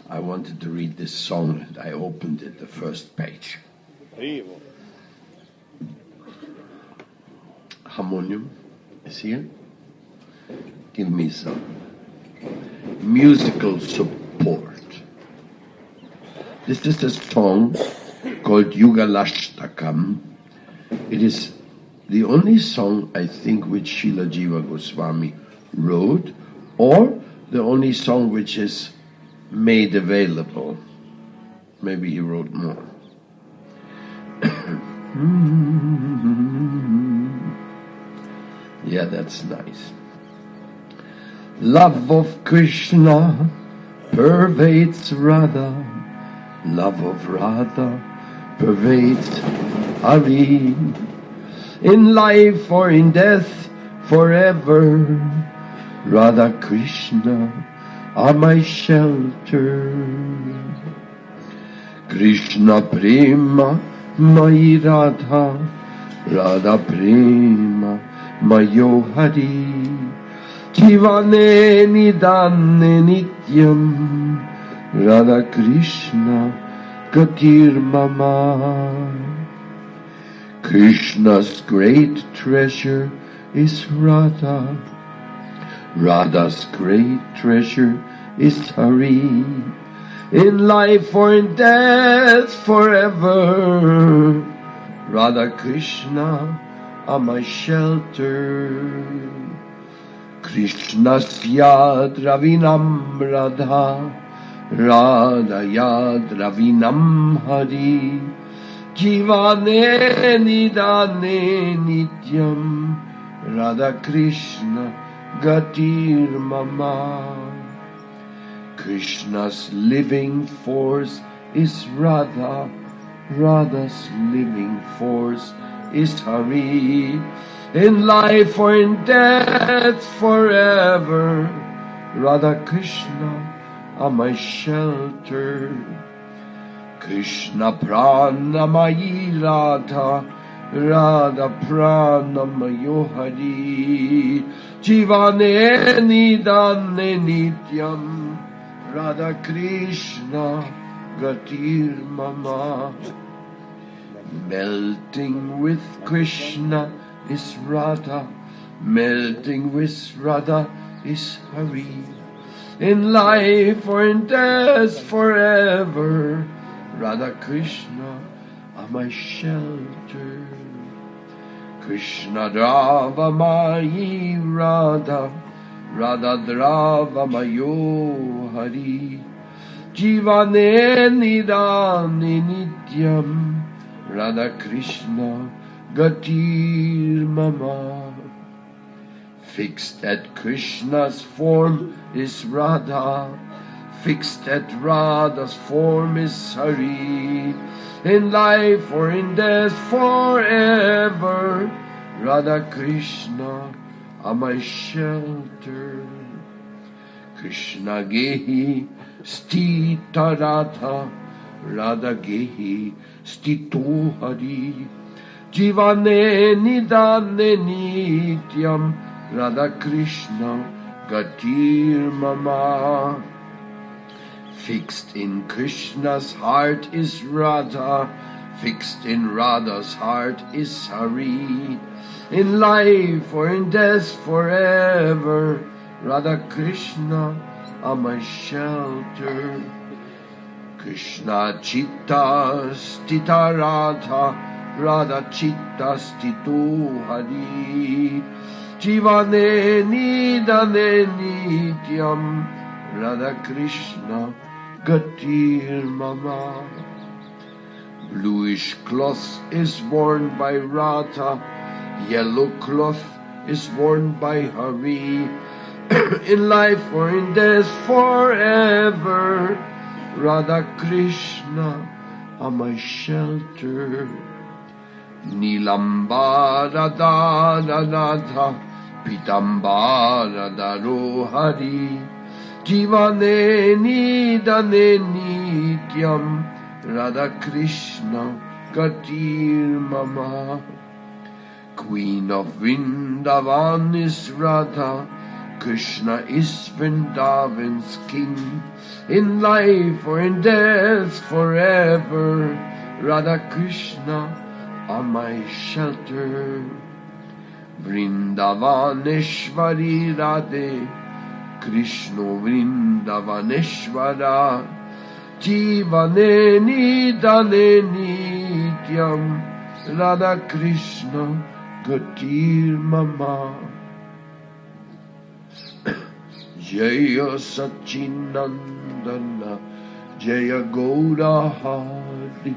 I wanted to read this song and I opened it, the first page. Harmonium is here. Give me some musical support. This is a song called Yugalashtakam. It is the only song, I think, which Srila Jiva Goswami wrote, or the only song which is made available. Maybe he wrote more. Yeah, that's nice. Love of Krishna pervades Radha. Love of Radha pervades Hari. In life or in death, forever, Radha Krishna are my shelter. Krishna prema mai Radha, Radha prema mayo Hari. Jivane nidane nityam, Radha Krishna gatir mama. Krishna's great treasure is Radha. Radha's great treasure is Hari. In life or in death, forever, Radha Krishna are my shelter. Krishna's yad ravinam Radha, Radha yad ravinam Hari. Jivane nidane nityam, Radha Krishna gatir mama. Krishna's living force is Radha, Radha's living force is Hari. In life or in death, forever, Radha Krishna are my shelter. Krishna pranamayi Radha, Radha pranamayo Hari. Jivane nidane nityam, Radha Krishna gatir mama. Melting with Krishna is Radha, melting with Radha is Hari. In life or in death, forever, Radha Krishna are my shelter. Krishna Drava Mayi Radha, Radha Drava Mayo Hari. Jivane nidane nityam, Radha Krishna gatir mama. Fixed at Krishna's form is Radha, fixed at Radha's form is Hari. In life or in death, forever, Radha Krishna are my shelter. Krishna gehi stita Radha, Radha gehi stito Hari. Jivane nidane nityam, Radha Krishna gatir mama. Fixed in Krishna's heart is Radha, fixed in Radha's heart is Hari. In life or in death, forever, Radha Krishna are my shelter. Krishna chitta stita Radha, Radha chitta stito Hari. Jivane nidane nityam, Radha Krishna gatir mama. Bluish cloth is worn by Radha, yellow cloth is worn by Hari. In life or in death, forever, Radha Krishna are my shelter. Nilambara Dara Radha, Pitambara Daro Hari. Jivane nidane nityam, Radha Krishna gatir mama. Queen of Vrindavan is Radha, Krishna is Vrindavan's king, in life or in death forever. Radha Krishna are my shelter. Vrindavaneshwari Radhe, Krishna Vrindavaneshwara, Jivane Nidane Nityam, Radha Krishna Gatir Mama. Jaya Sachinandana, Jaya Gaura Hari,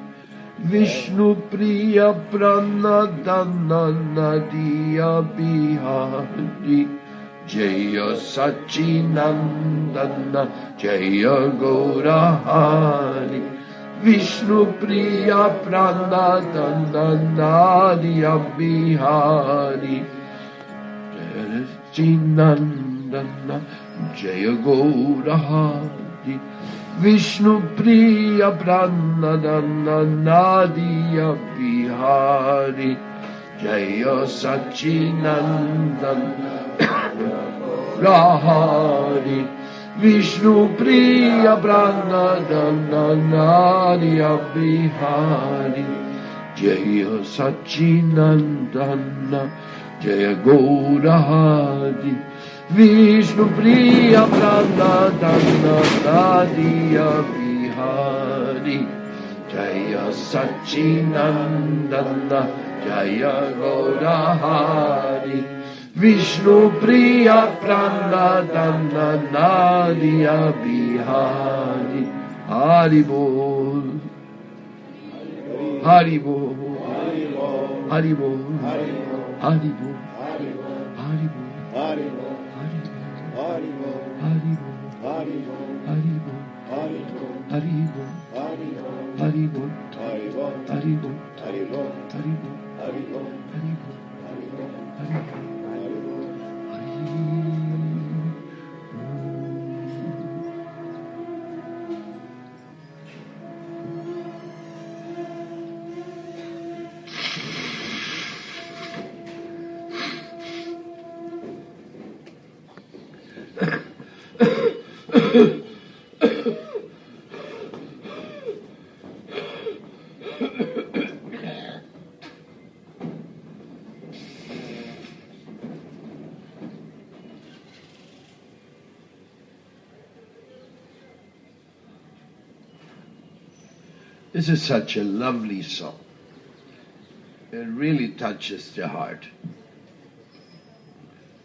Vishnu Priya Pranadana Nadia Bihari. Jaya Sachinandana, Jaya Gaura Hari, Vishnu Priya Pranadana Nadia Bihari. Jaya Sachinandana, Jaya Gaura Hari, Vishnu Priya Pranadana Nadia Bihari. Jaya Sachinandana Rahari, Vishnu Priya Pranadana Nadia Bihari. Jaya Sachinandana, Jaya Gaura Hari, Vishnu Priya Pranadana Nadia Bihari. Jaya Sachinandana, Jaya Gaura Hari, Vishnu Priya Pranadana Nadia Bihari. Hari Bol, Hari Bol, Hari Bol, Hari Bol, Hari Bol, Hari Bol, Hari Bol, Hari Bol, Hari Bol, Hari Bol, Hari Bol, Hari Bol, Hari Bol, Hari Bol, Hari Bol, Hari Bol, Hari Bol, Hari Bol, Hari Bol, Hari Bol. This is such a lovely song. It really touches the heart.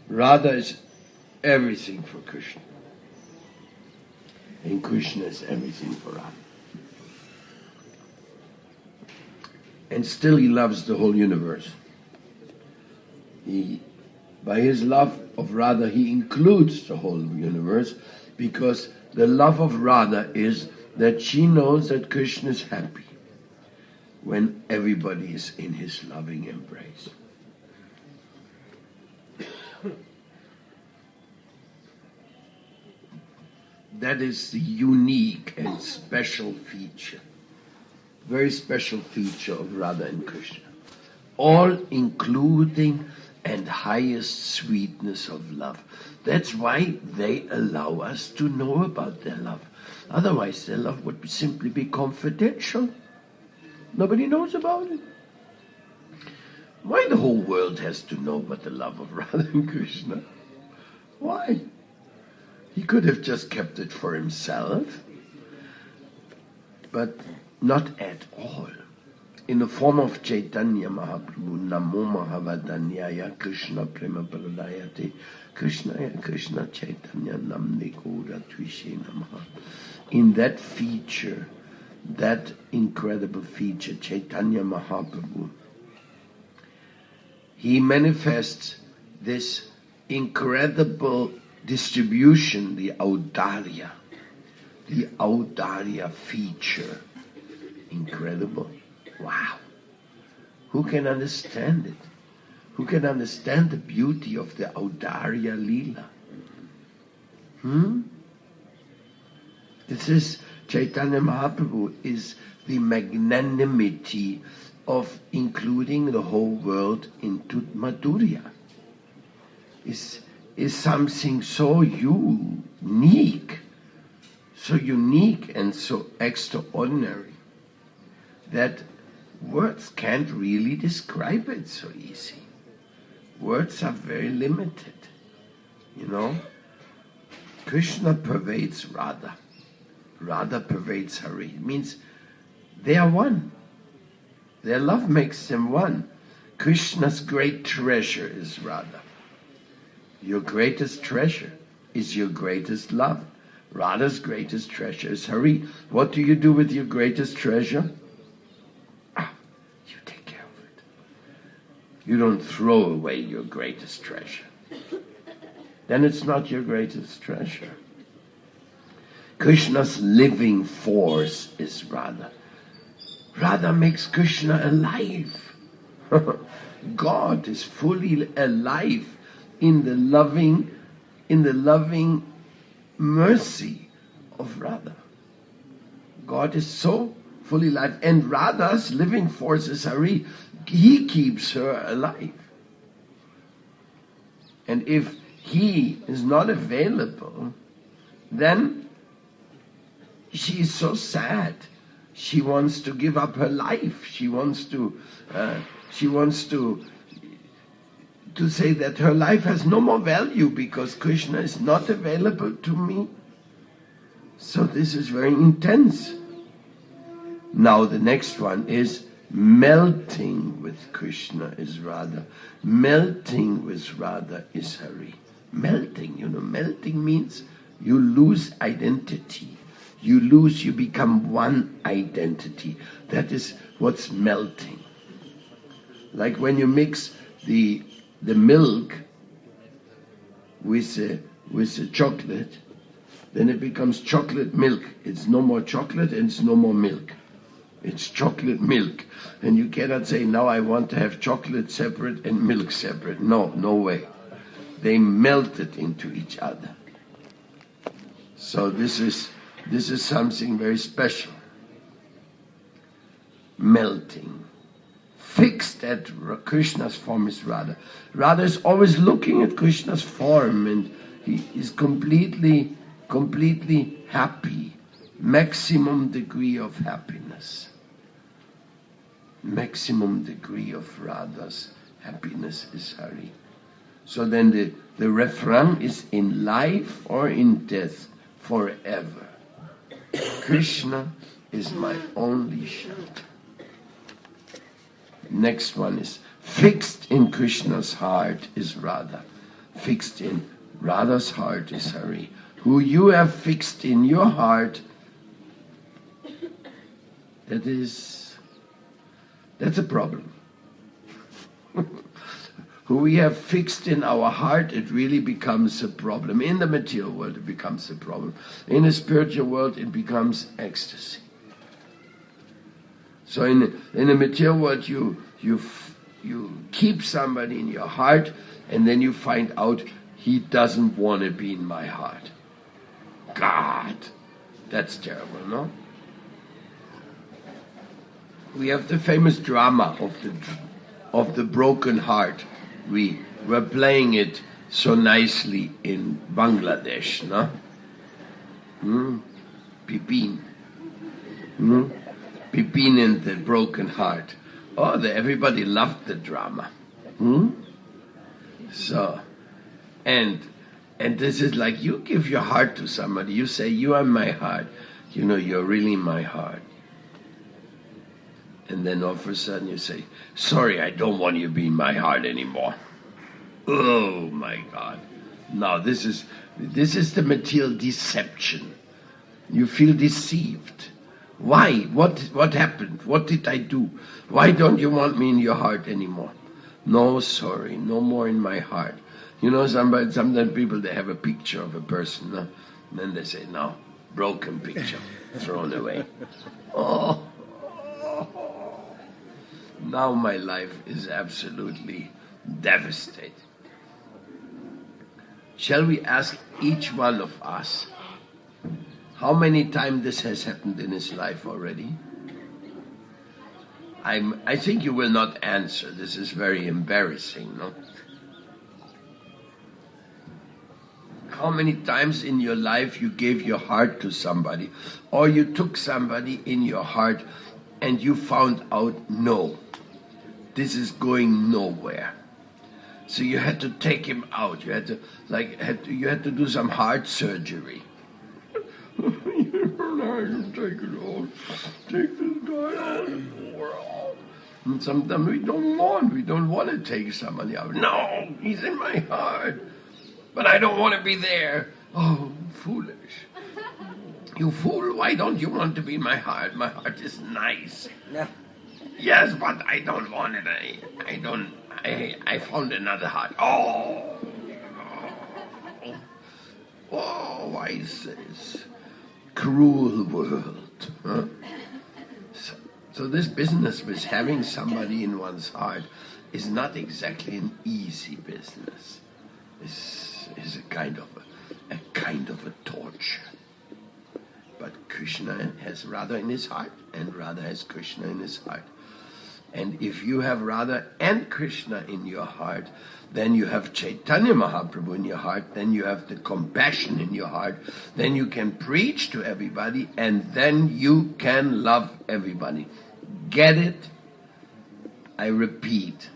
Radha is everything for Krishna. And Krishna is everything for Radha. And still he loves the whole universe. By his love of Radha, he includes the whole universe, because the love of Radha is that she knows that Krishna is happy when everybody is in his loving embrace. That is the unique and special feature, very special feature of Radha and Krishna. All including and highest sweetness of love. That's why they allow us to know about their love. Otherwise their love would simply be confidential. Nobody knows about it. Why the whole world has to know about the love of Radha and Krishna? Why? He could have just kept it for himself, but not at all. In the form of Chaitanya Mahaprabhu, Namo Mahavadanyaya Krishna Prema Paradayate, Krishna Chaitanya Namne Gaura Tvishe Namaha. In that feature, that incredible feature, Chaitanya Mahaprabhu, he manifests this incredible distribution, the Audarya feature. Incredible. Wow. Who can understand it? Who can understand the beauty of the Audarya Leela? This is Chaitanya Mahaprabhu is the magnanimity of including the whole world into Madhurya. Is is something so unique and so extraordinary that words can't really describe it so easy. Words are very limited, Krishna pervades Radha. Radha pervades Hari. It means they are one. Their love makes them one. Krishna's great treasure is Radha. Your greatest treasure is your greatest love. Radha's greatest treasure is Hari. What do you do with your greatest treasure? You take care of it. You don't throw away your greatest treasure. Then it's not your greatest treasure. Krishna's living force is Radha. Radha makes Krishna alive. God is fully alive in the loving mercy of Radha. God is so fully alive, and Radha's living force is Hari. He keeps her alive. And if he is not available, then she is so sad. She wants to give up her life. She wants to say that her life has no more value because Krishna is not available to me. So this is very intense. Now the next one is melting with Krishna is Radha. Melting with Radha is Hari. Melting, melting means you lose identity. You become one identity. That is what's melting. Like when you mix the milk with the chocolate, then it becomes chocolate milk. It's no more chocolate and it's no more milk. It's chocolate milk. And you cannot say, now I want to have chocolate separate and milk separate. No way. They melted into each other. So this is something very special. Melting. Fixed at Krishna's form is Radha. Radha is always looking at Krishna's form and he is completely happy. Maximum degree of happiness. Maximum degree of Radha's happiness is Hari. So then the refrain is in life or in death, forever. Krishna is my only shelter. Next one is fixed in Krishna's heart is Radha. Fixed in Radha's heart is Hari. Who you have fixed in your heart, that's a problem. Who we have fixed in our heart, it really becomes a problem. In the material world, it becomes a problem. In the spiritual world, it becomes ecstasy. So in the material world, you keep somebody in your heart, and then you find out he doesn't want to be in my heart. God, that's terrible, no? We have the famous drama of the broken heart. We were playing it so nicely in Bangladesh, no? Pipin. Pipin and the broken heart. Oh, everybody loved the drama. So, and this is like you give your heart to somebody. You say, you are my heart. You're really my heart. And then all of a sudden you say, sorry, I don't want you to be in my heart anymore. Oh my God. Now this is the material deception. You feel deceived. Why? What happened? What did I do? Why don't you want me in your heart anymore? No, sorry, no more in my heart. Sometimes people, they have a picture of a person, no? And then they say, no, broken picture, thrown away. Oh. Now my life is absolutely devastated. Shall we ask each one of us how many times this has happened in his life already? I think you will not answer. This is very embarrassing, no? how many times in your life you gave your heart to somebody, or you took somebody in your heart and you found out, no, this is going nowhere. So you had to take him out. You had to do some heart surgery. Take it out. Take this guy out. And sometimes we don't want to take somebody out. No, he's in my heart. But I don't want to be there. Oh, foolish. You fool, why don't you want to be in my heart? My heart is nice. Yeah. Yes, but I don't want it. I found another heart. Oh, why is this cruel world? Huh? So this business with having somebody in one's heart is not exactly an easy business. It's a kind of a torture. But Krishna has Radha in his heart, and Radha has Krishna in his heart. And if you have Radha and Krishna in your heart, then you have Chaitanya Mahaprabhu in your heart, then you have the compassion in your heart, then you can preach to everybody, and then you can love everybody. Get it? I repeat,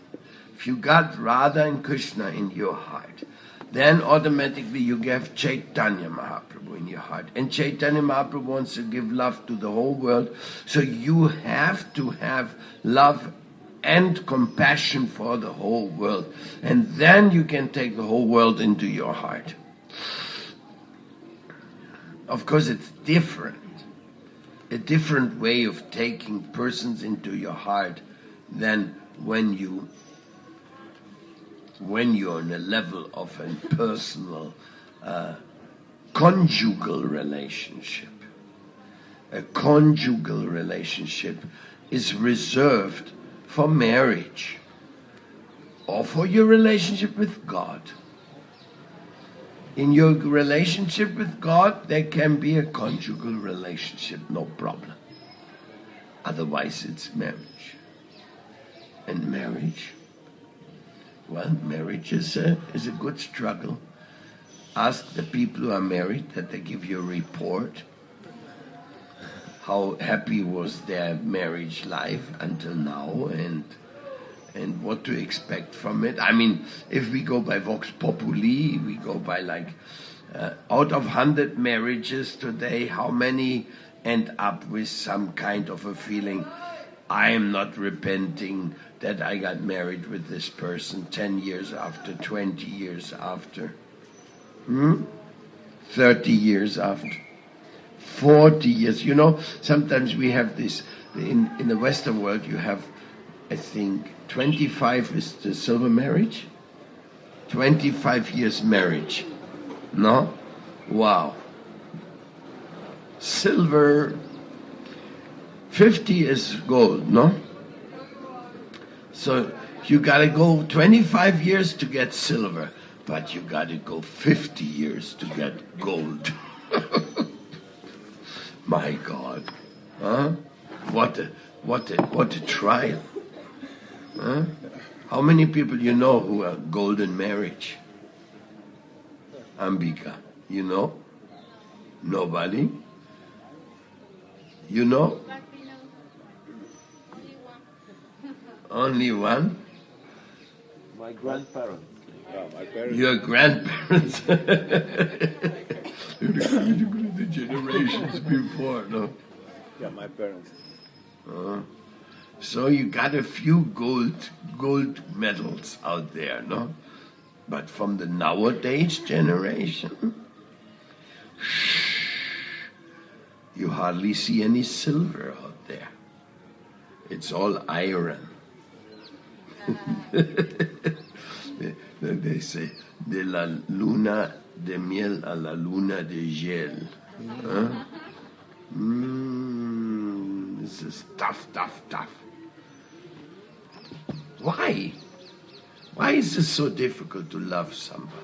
if you got Radha and Krishna in your heart, then automatically you have Chaitanya Mahaprabhu in your heart. And Chaitanya Mahaprabhu wants to give love to the whole world, so you have to have love and compassion for the whole world. And then you can take the whole world into your heart. Of course, it's different. A different way of taking persons into your heart than when you're on a level of a personal conjugal relationship. A conjugal relationship is reserved for marriage or for your relationship with God. In your relationship with God, there can be a conjugal relationship, no problem. Otherwise, it's marriage. And marriage, well, marriage is a good struggle. Ask the people who are married that they give you a report. How happy was their marriage life until now, and what to expect from it. I mean, if we go by Vox Populi, we go by out of 100 marriages today, how many end up with some kind of a feeling, I am not repenting that I got married with this person 10 years after, 20 years after, 30 years after, 40 years. You know, sometimes we have this, in the Western world you have, I think, 25 is the silver marriage, 25 years marriage. No? Wow. Silver, 50 is gold, no? So you gotta go 25 years to get silver, but you gotta go 50 years to get gold. My God. Huh? What a trial. Huh? How many people you know who are golden marriage? Ambika, you know? Nobody? You know? Only one? My grandparents. My parents. Your grandparents? The generations before, no? Yeah, my parents. So you got a few gold medals out there, no? But from the nowadays generation, you hardly see any silver out there. It's all iron. They say, de la luna de miel a la luna de gel. Huh? This is tough. Why? Why is it so difficult to love somebody?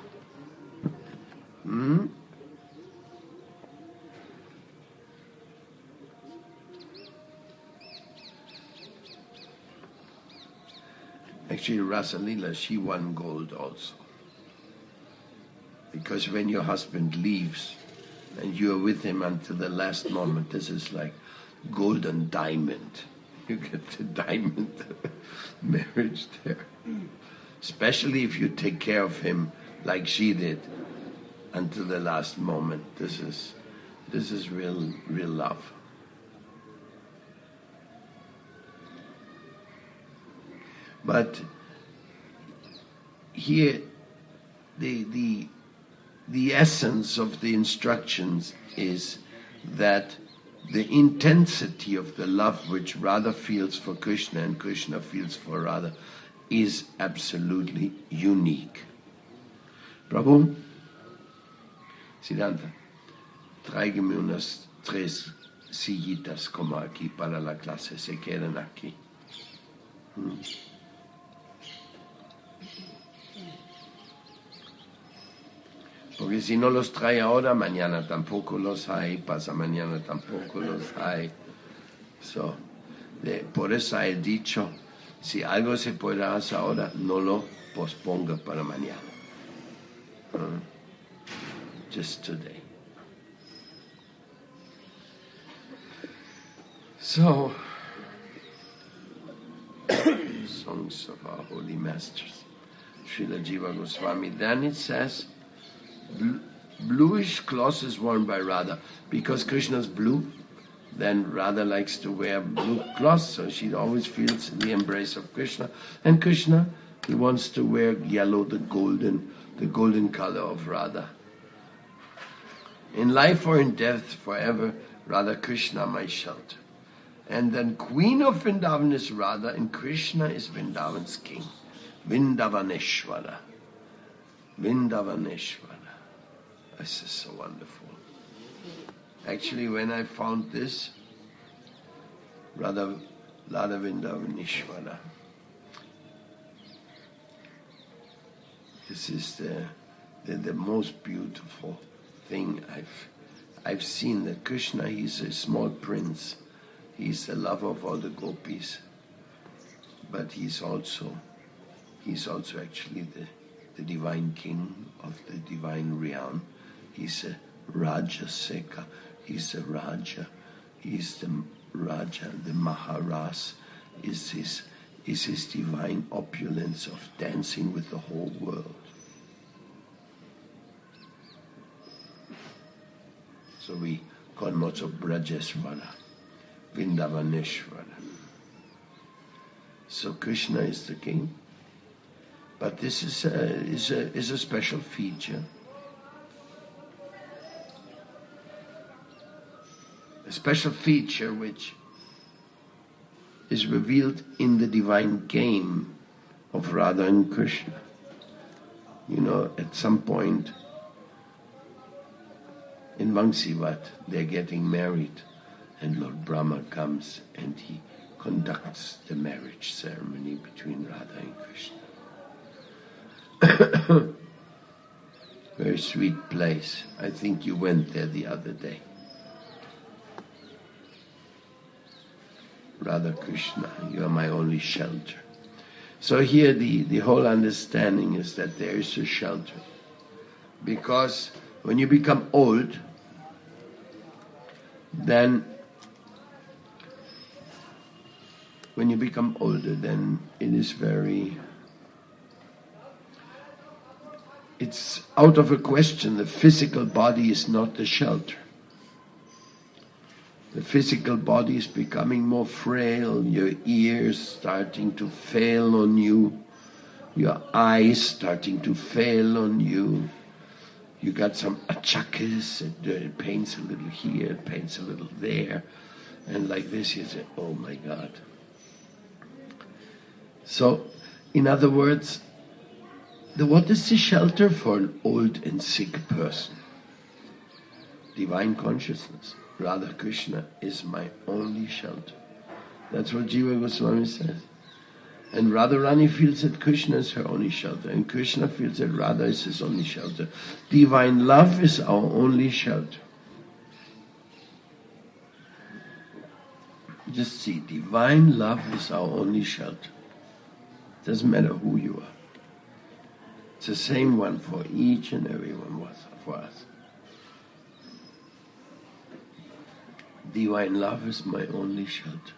Actually, Rasalila, she won gold also. Because when your husband leaves and you are with him until the last moment, this is like golden diamond. You get the diamond marriage there. Especially if you take care of him like she did until the last moment. This is real love. But here the essence of the instructions is that the intensity of the love which Radha feels for Krishna and Krishna feels for Radha is absolutely unique. Prabhu, Siddhanta, tráigame unas 3 sillitas como aquí para la clase, se quedan aquí. Porque si no los trae ahora, mañana tampoco los hay, pasa mañana tampoco los hay. Por eso he dicho, si algo se puede hacer ahora, no lo posponga para mañana. Just today. So, songs of our holy masters, Srila Jiva Goswami. Then it says, bluish cloth is worn by Radha. Because Krishna's blue, then Radha likes to wear blue cloth, so she always feels the embrace of Krishna. And Krishna, he wants to wear yellow, the golden color of Radha. In life or in death, forever, Radha Krishna my shelter. And then Queen of Vrindavan is Radha, and Krishna is Vrindavan's king. Vrindavaneshwara. Vrindavaneshwara. This is so wonderful. Actually, when I found this, Radha Vrindavaneshwara, this is the most beautiful thing I've seen. That Krishna, he's a small prince. He's the lover of all the gopis, but he's also actually the divine king of the divine realm. He's a Raja Seka. He's a Raja. He's the Raja. The Maharaj is his divine opulence of dancing with the whole world. So we call him also Brajeswara, Vrindavaneshwara. So Krishna is the king, but this is a special feature. A special feature which is revealed in the divine game of Radha and Krishna. You know, at some point in Vangsivat, they're getting married, and Lord Brahma comes and he conducts the marriage ceremony between Radha and Krishna. Very sweet place. I think you went there the other day. Radha Krishna, you are my only shelter. So here the whole understanding is that there is a shelter. Because when you become old, then when you become older, then it is it's out of a question. The physical body is not the shelter. The physical body is becoming more frail, your ears starting to fail on you, your eyes starting to fail on you. You got some achakas, it pains a little here, it pains a little there, and like this you say, oh my God. So, in other words, what is the shelter for an old and sick person? Divine consciousness. Radha Krishna is my only shelter. That's what Jiva Goswami says. And Radharani feels that Krishna is her only shelter, and Krishna feels that Radha is his only shelter. Divine love is our only shelter. Just see, divine love is our only shelter. Doesn't matter who you are. It's the same one for each and every one for us. Divine love is my only shelter.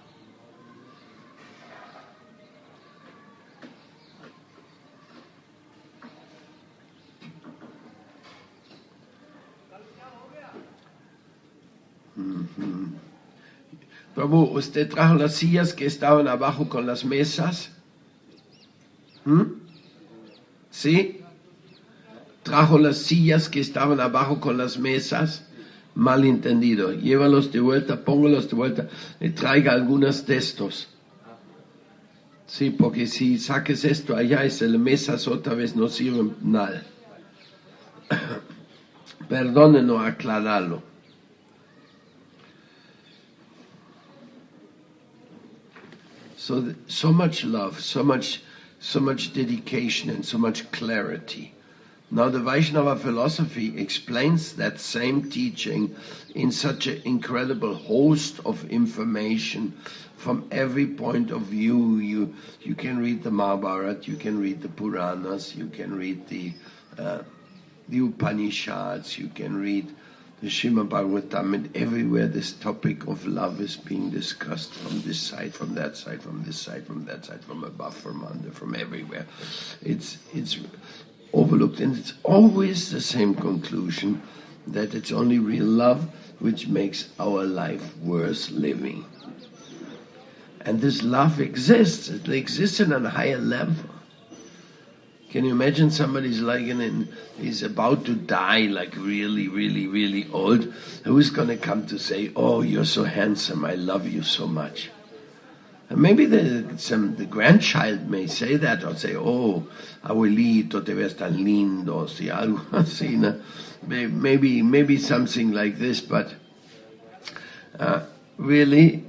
Prabhu, ¿usted trajo las sillas que estaban abajo con las mesas? ¿Sí? ¿Trajo las sillas que estaban abajo con las mesas? Malentendido. Llévalos de vuelta, póngalos de vuelta. Le traiga algunos de estos. Sí, porque si saques esto allá y las mesas otra vez no sirven nada. Perdónenos aclararlo. So much love, so much dedication and so much clarity. Now the Vaishnava philosophy explains that same teaching in such an incredible host of information from every point of view. You can read the Mahabharata, you can read the Puranas, you can read the Upanishads, you can read the Srimad Bhagavatam, and everywhere this topic of love is being discussed, from this side, from that side, from this side, from that side, from above, from under, from everywhere. It's overlooked, and it's always the same conclusion, that it's only real love which makes our life worth living. And this love exists. It exists on a higher level. Can you imagine somebody's he's about to die, like really, really, really old? Who's going to come to say, "Oh, you're so handsome, I love you so much"? And maybe the grandchild may say that, or say, "Oh, abuelito, te ves tan lindo," sí, algo así, no? Maybe something like this, but really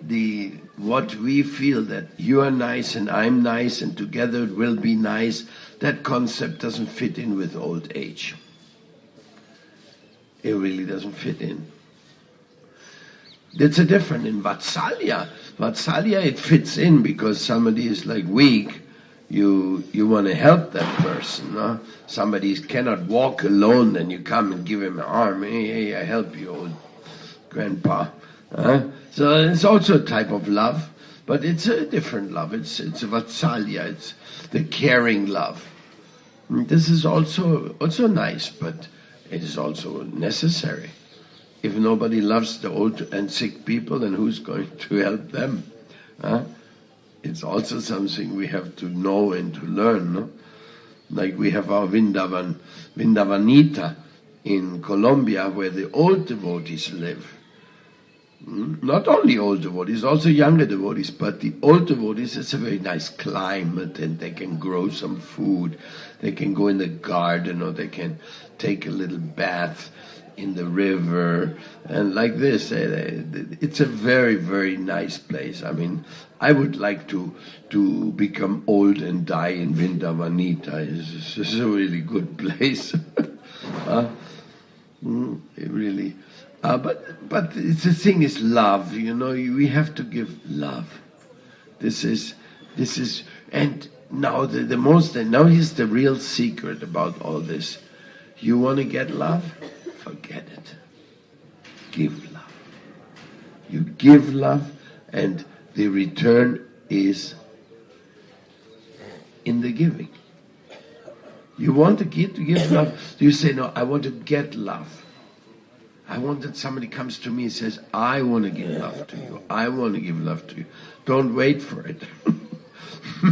what we feel, that you are nice and I'm nice and together it will be nice, that concept doesn't fit in with old age. It really doesn't fit in. It's a different in Vatsalya. Vatsalya, it fits in because somebody is like weak. You want to help that person. No? Somebody cannot walk alone, then you come and give him an arm. Hey, I help you, old grandpa. So it's also a type of love, but it's a different love. It's a Vatsalya. It's the caring love. This is also nice, but it is also necessary. If nobody loves the old and sick people, then who's going to help them? It's also something we have to know and to learn. No? Like we have our Vrindavanita in Colombia, where the old devotees live. Not only old devotees, also younger devotees, but the old devotees, it's a very nice climate, and they can grow some food, they can go in the garden, or they can take a little bath in the river, and like this. It's a very, very nice place. I mean, I would like to become old and die in Vrindavanita. It's a really good place. It really... But the thing is love, we have to give love. This is, and now now here's the real secret about all this. You want to get love? Forget it. Give love. You give love, and the return is in the giving. You want to give love? You say, "No, I want to get love. I want that somebody comes to me and says, I want to give love to you. I want to give love to you." Don't wait for it.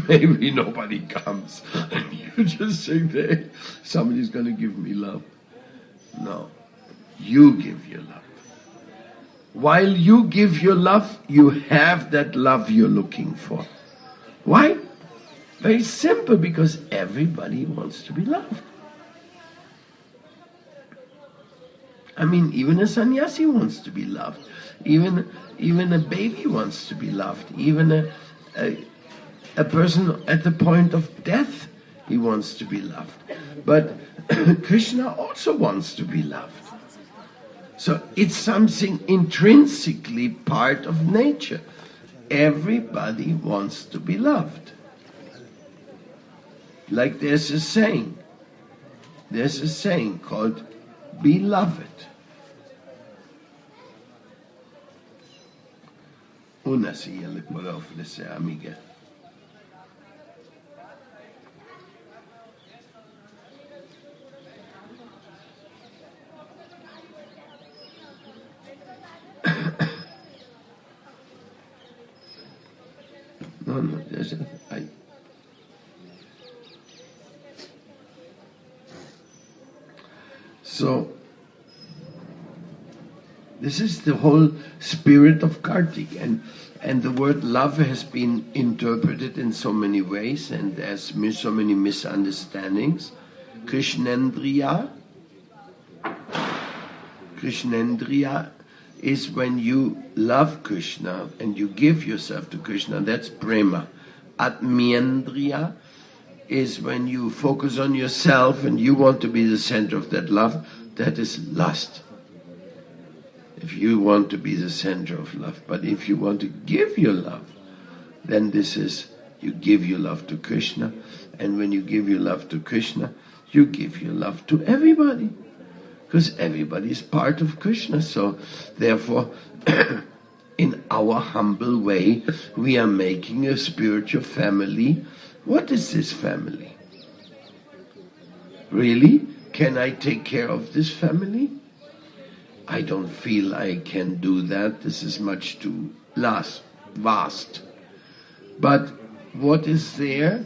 Maybe nobody comes. And you just think that somebody's going to give me love. No. You give your love. While you give your love, you have that love you're looking for. Why? Very simple, because everybody wants to be loved. I mean, even a sannyasi wants to be loved. Even a baby wants to be loved. Even a person at the point of death, he wants to be loved. But Krishna also wants to be loved. So it's something intrinsically part of nature. Everybody wants to be loved. Like there's a saying, there's a saying called beloved. Una silla le puedo ofrecer, amiga. No, there's So, this is the whole spirit of Kartik, and the word love has been interpreted in so many ways, and there's so many misunderstandings. Krishnendriya is when you love Krishna and you give yourself to Krishna, that's prema. Atmyendriya is when you focus on yourself and you want to be the center of that love, that is lust. If you want to be the center of love, but if you want to give your love, then this is, you give your love to Krishna, and when you give your love to Krishna, you give your love to everybody, because everybody is part of Krishna. So therefore, in our humble way, we are making a spiritual family. What is this family? Really? Can I take care of this family? I don't feel I can do that. This is much too vast. But what is there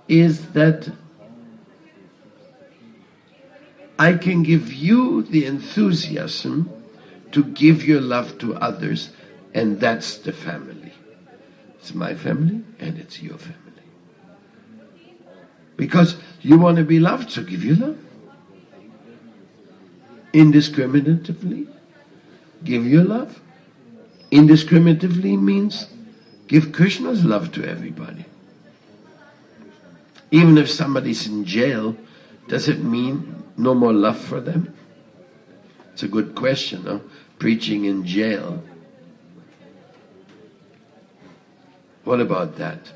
is that I can give you the enthusiasm to give your love to others, and that's the family. It's my family and it's your family. Because you want to be loved, so give your love. Indiscriminatively, give your love. Indiscriminatively means give Krishna's love to everybody. Even if somebody's in jail, does it mean no more love for them? It's a good question, no? Preaching in jail. What about that?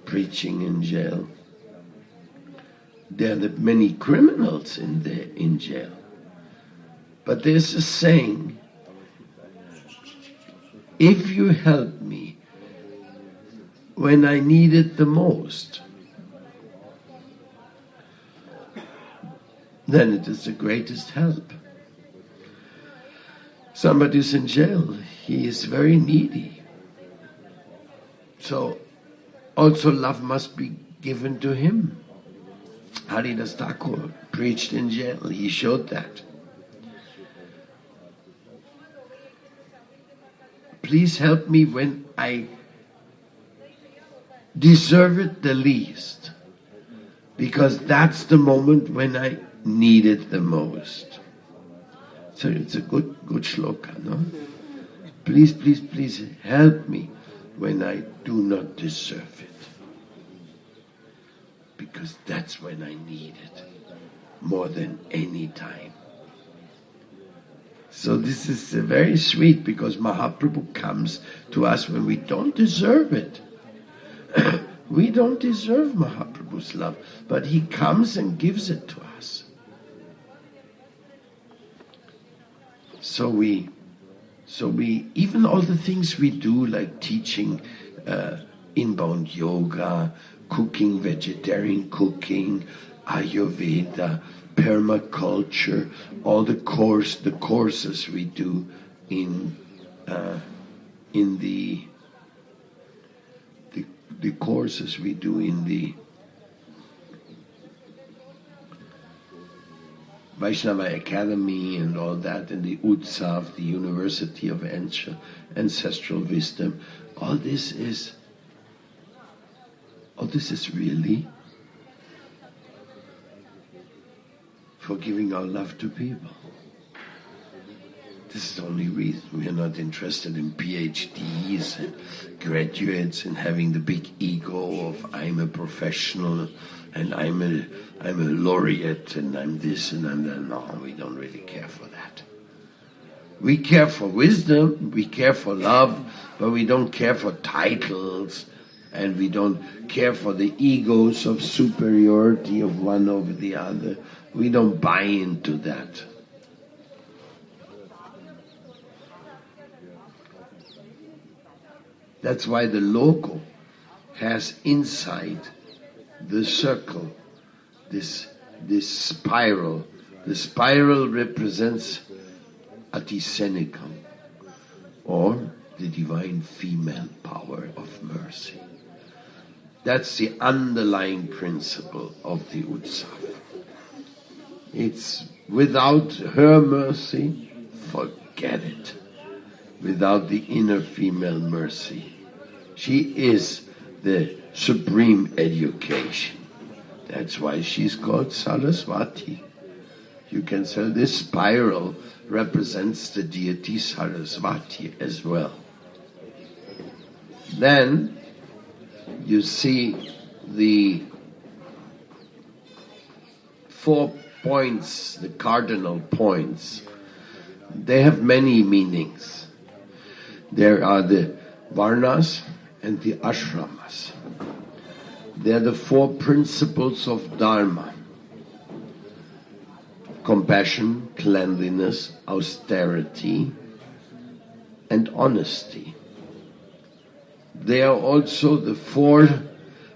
Preaching in jail. There are many criminals in jail. But there's a saying, if you help me when I need it the most, then it is the greatest help. Somebody's in jail, he is very needy. So also love must be given to him. Haridas Thakur preached in jail, he showed that. Please help me when I deserve it the least, because that's the moment when I need it the most. So it's a good shloka, no? Please help me when I do not deserve it, because that's when I need it more than any time. So this is very sweet, because Mahaprabhu comes to us when we don't deserve it. We don't deserve Mahaprabhu's love, but he comes and gives it to us. So we even all the things we do, like teaching inbound yoga, cooking, vegetarian cooking, Ayurveda, permaculture, all the courses we do in the courses we do in the Vaishnava Academy and all that, and the Utsav, the University of Ancestral Wisdom. All this is really for giving our love to people. This is the only reason. We are not interested in PhDs and graduates and having the big ego of I'm a professional and I'm a laureate and I'm this and I'm that. No, we don't really care for that. We care for wisdom, we care for love, but we don't care for titles and we don't care for the egos of superiority of one over the other. We don't buy into that. That's why the logo has inside the circle this spiral. The spiral represents Atisenikam, or the divine female power of mercy. That's the underlying principle of the Utsav. It's without her mercy, forget it. Without the inner female mercy. She is the supreme education. That's why she's called Saraswati. You can say this spiral represents the deity Saraswati as well. Then you see the 4 points, the cardinal points. They have many meanings. There are the Varnas and the Ashramas. They are the 4 principles of Dharma. Compassion, cleanliness, austerity, and honesty. They are also the 4,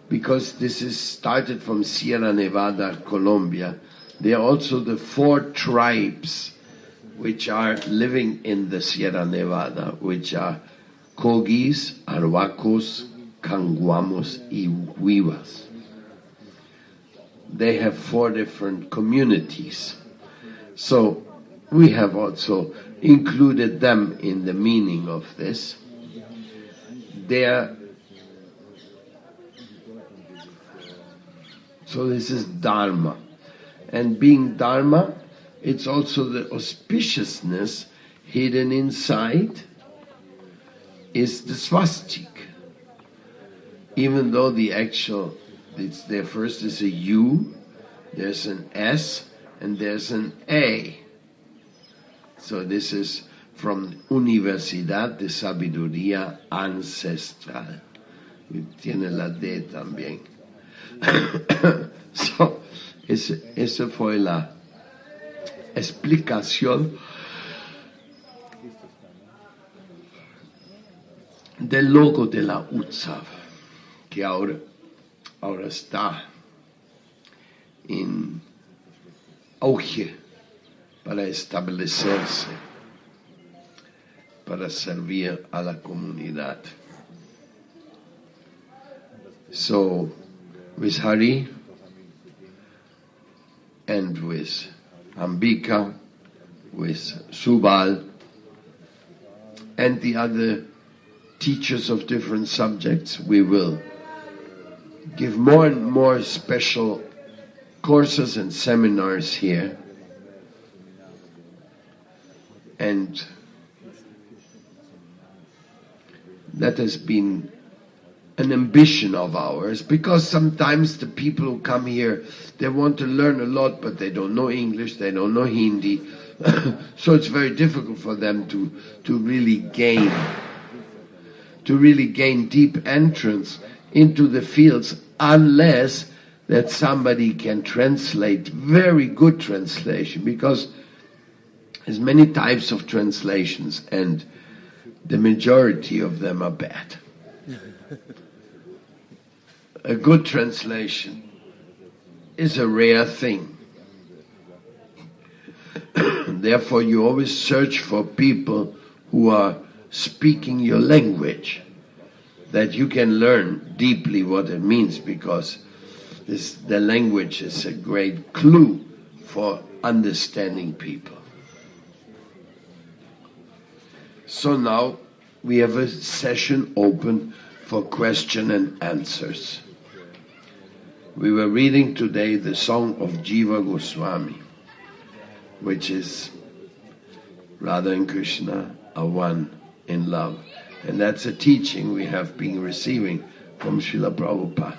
because this is started from Sierra Nevada, Colombia, they are also the 4 tribes which are living in the Sierra Nevada, which are Kogis, Arhuacos, Canguamos, and Huivas. They have 4 different communities. So we have also included them in the meaning of this. So this is Dharma. And being Dharma, it's also the auspiciousness hidden inside is the swastik. Even though it's there first is a U, there's an S, and there's an A. So this is from Universidad de Sabiduría Ancestral. Tiene la D también. So, esa fue la explicación del logo de la Utsav, que ahora está en auge para establecerse, para servir a la comunidad. So, with Hari and with Ambika, with Subal, and the other teachers of different subjects, we will give more and more special courses and seminars here. And that has been an ambition of ours, because sometimes the people who come here, they want to learn a lot, but they don't know English, they don't know Hindi, so it's very difficult for them to really gain deep entrance into the fields, unless that somebody can translate very good translation, because there's many types of translations and the majority of them are bad. A good translation is a rare thing. Therefore, you always search for people who are speaking your language, that you can learn deeply what it means, because the language is a great clue for understanding people. So now we have a session open for question and answers. We were reading today the song of Jiva Goswami, which is Radha and Krishna are one in love. And that's a teaching we have been receiving from Srila Prabhupada.